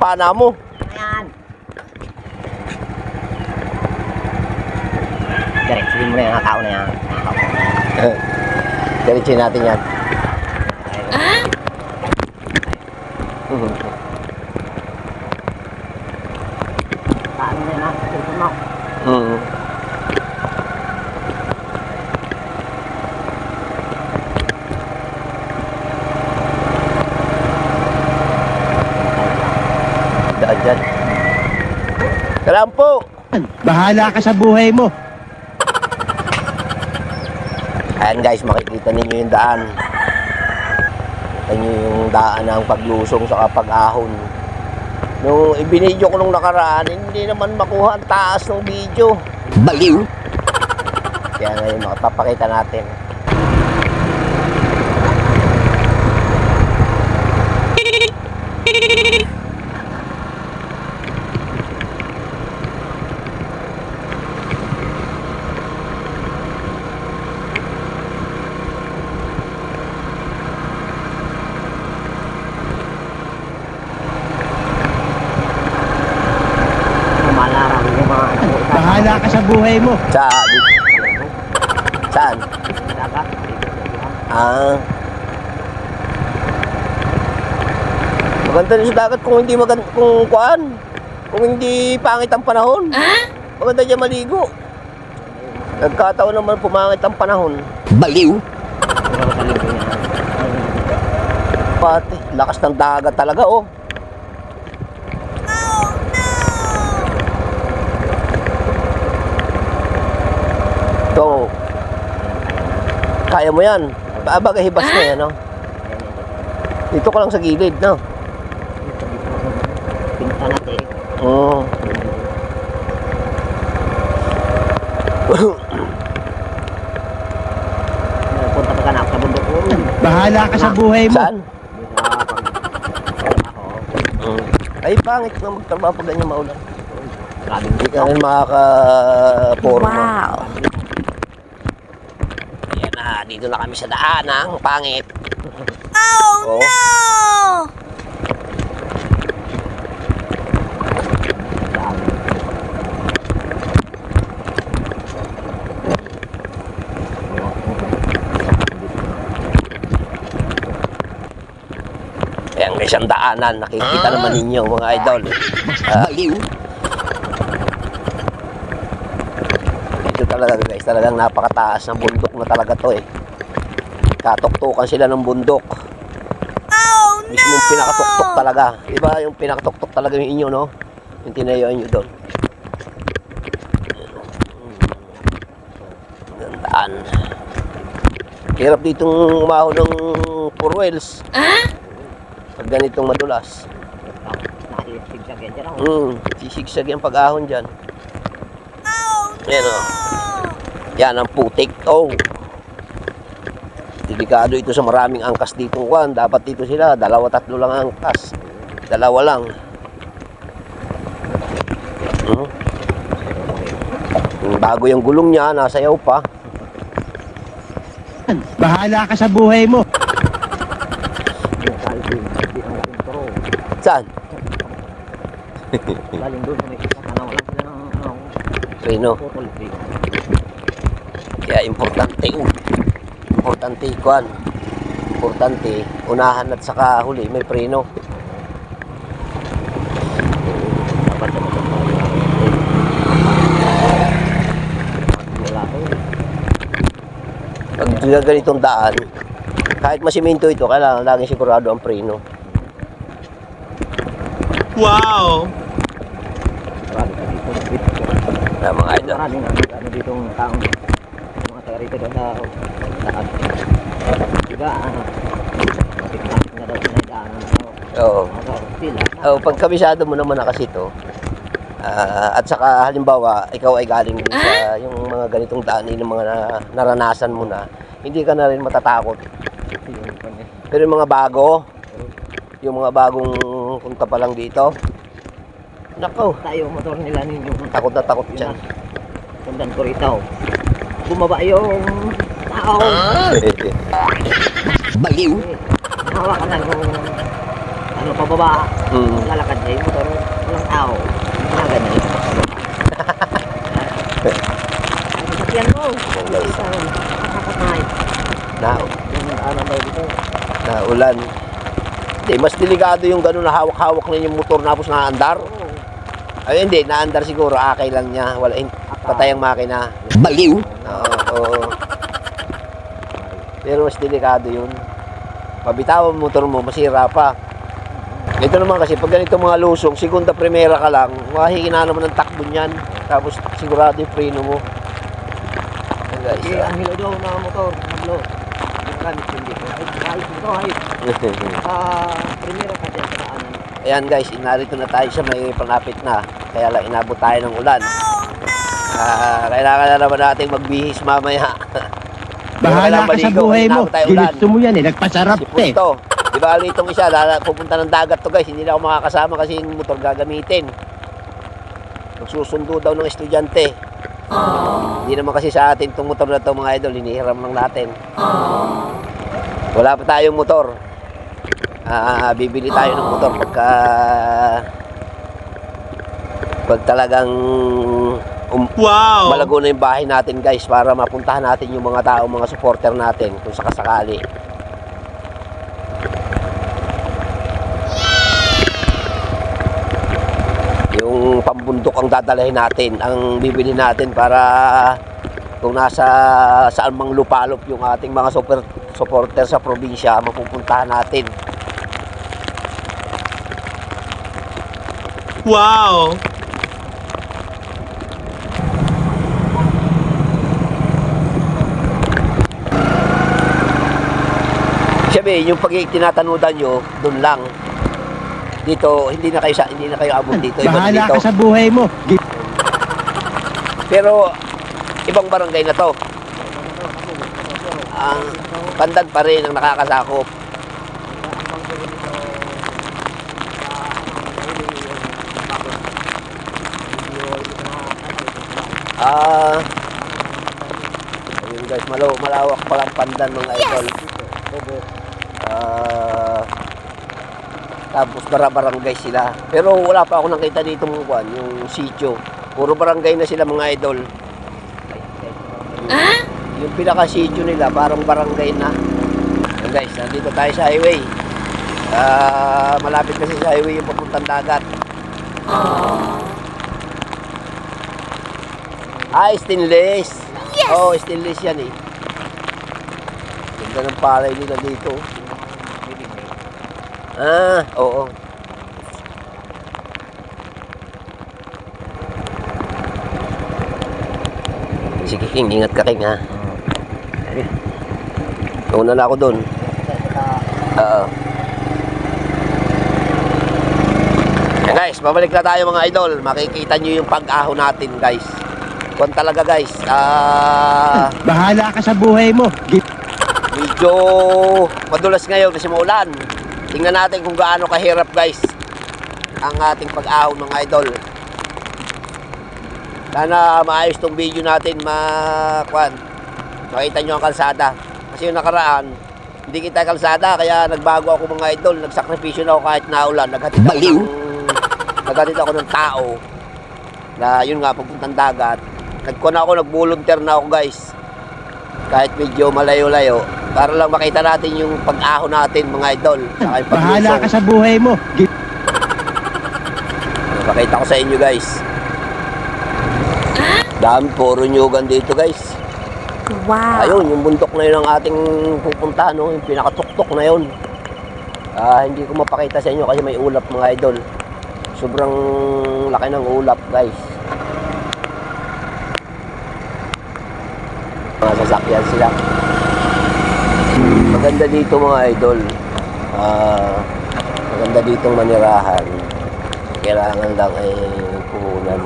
pana mo. Ayan. Diretsuhin mo na yung tao na yan. Diretsuhin natin yan. Paano na yan ha? Ito mo. Daan dyan. Kailangan po. Bahala ka sa buhay mo. Ayan guys, makikita ninyo yung daan. Kita nyo yung daan ng paglusong sa pag-ahon. Nung ibinidyo ko nung nakaraan, hindi naman makuha ang taas ng video. Baliw. Kaya ngayon makapapakita natin. Malarang yung mga Bahala ka sa buhay mo. Saan? dagat. Ah. Maganda rin sa dagat kung hindi kung kuan. Kung hindi pangit ang panahon. Maganda dyan maligo. Nagkataon naman pumangit ang panahon. Baliw. Pati, lakas ng dagat talaga oh. So, kaya mo yan. Bagay hibas na yan, no? Dito ka lang sa gilid, no? Pinta natin. Oo. Punta pa ka na sa bundok ko. Bahala ka sa buhay mo. Saan? Ay, pangit na magtrabaho pag ganyan maulan. Hindi ka rin makaka-forma. Wow. Ayan na, dito na kami sa daanang pangit. Oh, no! Ayan guys, ang daanan. Nakikita naman ninyo mga idol. Baliw. Dito talaga guys, talagang napakataas ng bundok na talaga to eh. Katuktukan sila ng bundok. Oh, no! Mismong pinakatuktok talaga. Diba yung pinakatuktok talaga yung inyo, no? Yung tinayuan nyo doon. Gandaan. Hirap ditong umahon ng 4 wheels. Pag ganitong madulas. Nakasigsag yan dyan ako. Sisigsag yung pag-ahon dyan. Oh, Yan o. Yan ang putik. Oh. Delikado ito sa maraming angkas ditong kwan. Dapat dito sila, 2-3 lang angkas. 2 lang. Bago yung gulong niya, nasayaw pa. Bahala ka sa buhay mo. Saan? Galing doon, may isa ka na walang sila ng Reno. putol. Kaya importante importante kwan. Importante unahan at saka huli may preno. Dapat sa mga wala ko. Pag ganitong daan, kahit masiminto ito, kailangan laging sigurado ang preno. Wow. Marami ka dito. Kaya mga idol. Maraming ano dito ang taong mga taga rito doon sa daan. Diba, matik-matik na daw sinadaanan ako. Oo. Pila. Oh, pag kabisado mo naman na kasi ito, at saka halimbawa, ikaw ay galing din sa yung mga ganitong daan, yung mga naranasan mo na, hindi ka na rin matatakot. Pero yung mga bago, yung mga bagong punta pa lang dito, nako, Tayo motor nila ninyo. takot na takot dyan. Sundan ko rito. Bumaba yung tao. Baliw. Hawakan lang kung ano, pababa. Mm. Lalakad niya yung motor, walang tao. Mga ganyan. Ang sasakyan mo. guys. Nakakatay. Na, Yung ano daw dito. na ulan. Hindi, mas delikado yung gano'n na hawak-hawak na yung motor tapos naandar. Oo. Ay, hindi, naandar siguro. Akay lang niya. Wala, patay ang makina. Baliw. Oo. Pero mas delikado yun. Pabitawan mo motor mo, masira pa. Ito naman kasi, pag ganito mga lusong, segunda primera ka lang, mahihina naman ng takbo niyan. Tapos sigurado yung preno mo. Ayan, guys. Kasi ang hilo daw na motor, maglo. Yung gamit hindi ko. Ay, ito, ay. Primero ka dyan sa daanan. Ayan guys, narito na tayo sa may panapit na. Kaya lang inabot tayo ng ulan. Kailangan na naman natin magbihis mamaya. Bahala ka sa buhay mo. Inabot tayo ulan. Ginusto mo yan eh. Nagpasarap Si eh. Punto. Di ba itong isa, pupunta ng dagat to guys. Hindi na ako makakasama kasi yung motor gagamitin. Magsusundo daw ng estudyante. Hindi naman kasi sa atin itong motor na to mga idol. Hinihiram lang natin. Wala pa tayong motor. Bibili tayo ng motor pag talagang Wow. malago na yung bahay natin guys para mapuntahan natin yung mga tao, mga supporter natin kung sakasakali. Yung pambundok ang dadalhin natin, ang bibili natin para kung nasa saan mang lupalop yung ating mga supporter sa probinsya, mapupuntahan natin. Wow. Sabi, yung pag tinatanudan nyo, doon lang. Dito, hindi na kayo abot dito. Iba na Bahala dito. ka sa buhay mo. Pero, ibang barangay na to. Ang Pandan pa rin ang nakakasakop. Ayun guys, malawak pa ang Pandan mga idol. Tapos barangay sila. Pero wala pa ako nakita dito yung sitio. Puro barangay na sila mga idol. Yung pinaka-sitio nila, parang barangay na. Ayan guys, nandito tayo sa highway. Malapit kasi sa highway yung papuntang dagat. Stainless. Yes! Oh, stainless yan eh. Ganda ng palay nila dito. Oo. Sige King, ingat ka King ha. Una na ako doon. Oo. Yan guys, babalik na tayo mga idol. Makikita nyo yung pag-aho natin guys. Kung talaga guys, Bahala ka sa buhay mo. medyo madulas ngayon kasi maulan. Tingnan natin kung gaano kahirap guys ang ating pag-ahon mga idol. Sana maayos tong video natin, makita nyo ang kalsada. Kasi yung nakaraan, hindi kita kalsada, kaya nagbago ako mga idol. Nagsakripisyo na ako kahit naulan. Naghatid ako ng tao na yun nga, pagpuntang dagat. Nag-volunteer na ako guys. Kahit medyo malayo-layo. Para lang makita natin yung pag-ahon natin mga idol. Saka yung Bahala paglusong. ka sa buhay mo. Pakita ko sa inyo guys. Dami, puro nyugan dito guys. Wow. Ayun, yung bundok na yun ang ating pupuntahan, no? Yung pinakatuktok na yun. Hindi ko mapakita sa inyo kasi may ulap mga idol. Sobrang laki ng ulap guys. Mga sasakyan sila. Maganda dito mga idol. Maganda ditong manirahan. Kailangan lang ay puhunan.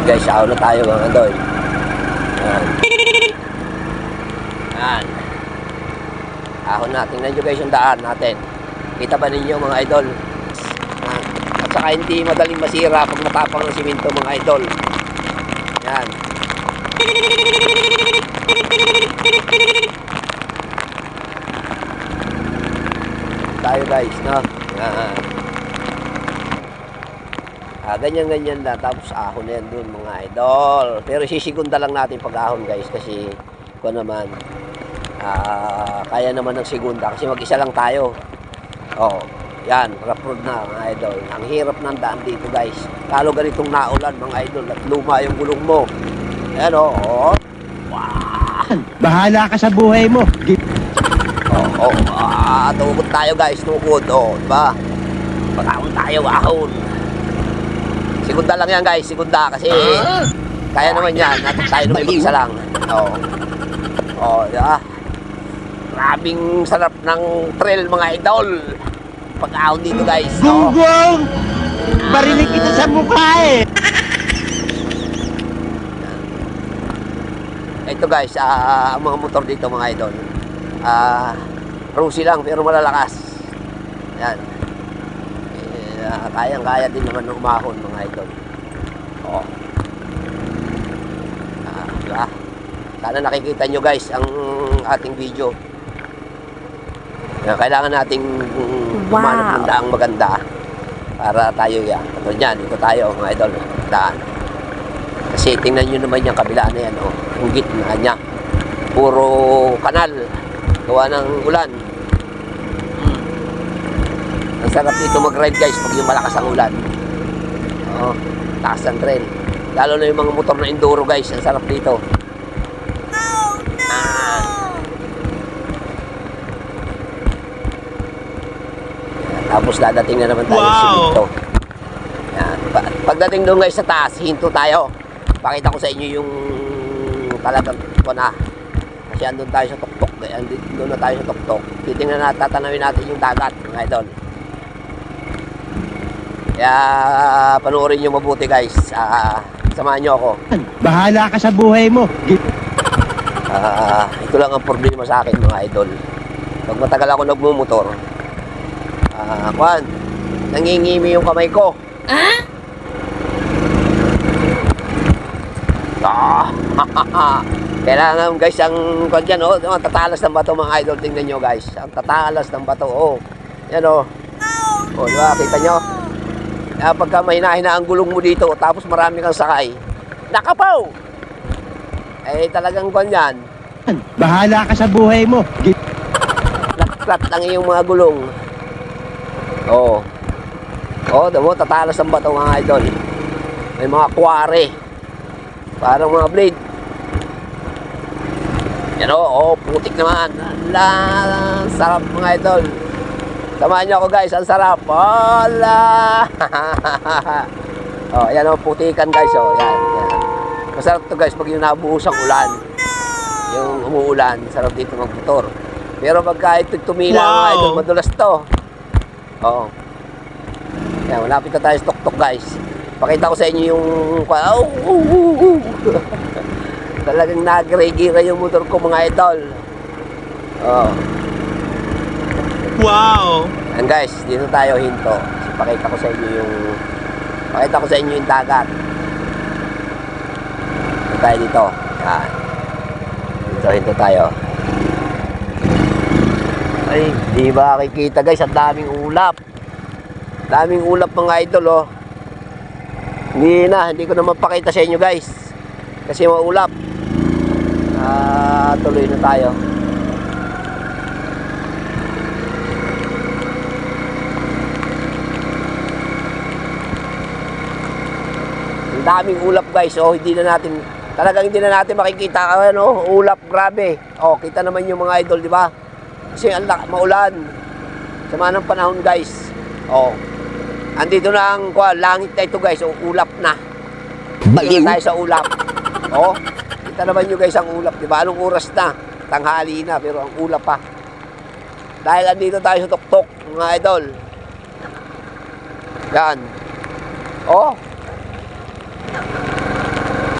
Guys, ako na tayo mga idol. Yan. Yan. Ahon na. Tingnan nyo guys yung daan natin. Kita ba ninyo mga idol? At saka hindi madaling masira pag matapang ng simento mga idol. Yan. Tayo guys, no? Yan. Ganyan-ganyan lang. Tapos ahon na yan dun mga idol. Pero sisigunda lang natin pag-ahon guys. Kasi kung naman, kaya naman ng segunda. Kasi mag-isa lang tayo. Oh, yan. Rough road na mga idol. Ang hirap ng daan dito guys. Lalo ganitong naulan mga idol. At luma yung gulong mo. Ayan oh. Wow. Bahala ka sa buhay mo. Tukod tayo guys. Tukod. Oh, diba? Pag-ahon tayo, ahon. Segunda lang yan guys, segunda kasi kaya naman yan, natin tayo naman mag-isa lang. Yeah. Grabing sarap ng trail mga idol. Pag-ahon dito guys. Gunggong! Barinig kita sa mukha eh. Ito guys, ang mga motor dito mga idol. Rusi lang pero malalakas. Yan. Kayang-kaya din naman ng umahon mga idol. Diba? Sana nakikita nyo guys ang ating video. Kailangan nating umanap ng daang maganda para tayo yan. Katulad yan, dito tayo mga idol. Daan. Kasi tingnan nyo naman yung kabila na yan. Yung gitna niya. Puro kanal. Gawa ng ulan. Ang sarap dito mag-ride guys pag yung malakas ang ulan. Taas ang trail. Lalo na yung mga motor na enduro guys. Ang sarap dito. Oh no! Tapos dadating na naman tayo sa dito. Yan. Pagdating doon guys sa taas, hinto tayo. Pakita ko sa inyo yung talagang na. Kasi andun tayo sa tuktok. Doon na tayo sa tuktok. Titingnan natin, tatanawin natin yung dagat mga idol. Kaya panoorin nyo mabuti guys. Samahan nyo ako. Bahala ka sa buhay mo. Ito lang ang problema sa akin mga idol. Pag matagal ako nagmumotor, nangingimi yung kamay ko. Kailangan guys ang dyan, ang tatalas ng bato mga idol. Tingnan nyo guys, ang tatalas ng bato. Yan diba, kita nyo. Pagka mahina-hina ang gulong mo dito, tapos marami kang sakay, nakapaw! Talagang yan. Bahala ka sa buhay mo. Flat lang yung mga gulong. Damo, tatalas ang bato mga idol. May mga kuwari. Parang mga blade. Yan putik naman. Sarap mga idol. Samahan niyo ako guys, ang sarap. Yan putikan guys. Yan. Masarap to guys pag yung nabuhos ang ulan. Yung umuulan, sarap dito magmotor. Pero pag kahit tumila mga idol, madulas to. Yan, malapit na tayo sa tuktok guys. Pakita ko sa inyo yung talagang nagre-gira yung motor ko mga idol. Wow! And guys, dito tayo hinto. Pakita ko sa inyo yung dagat. Dito tayo dito. Yan. Hinto tayo. Ay, di ba kikita guys, ang daming ulap. Daming ulap mga idol Hindi ko na mapakita sa inyo guys. Kasi maulap. Tuloy na tayo. Ang daming ulap guys. Talagang hindi na natin makikita ulap, grabe. Kita naman yung mga idol, di ba? Kasi maulan. Sama ng panahon guys. Andito na ang langit na ito guys. Ulap na. Baliw tayo sa ulap. Kita naman nyo guys ang ulap, di ba? Anong oras na? Tanghali na, pero ang ulap pa. Dahil andito tayo sa tuktok, mga idol. Yan.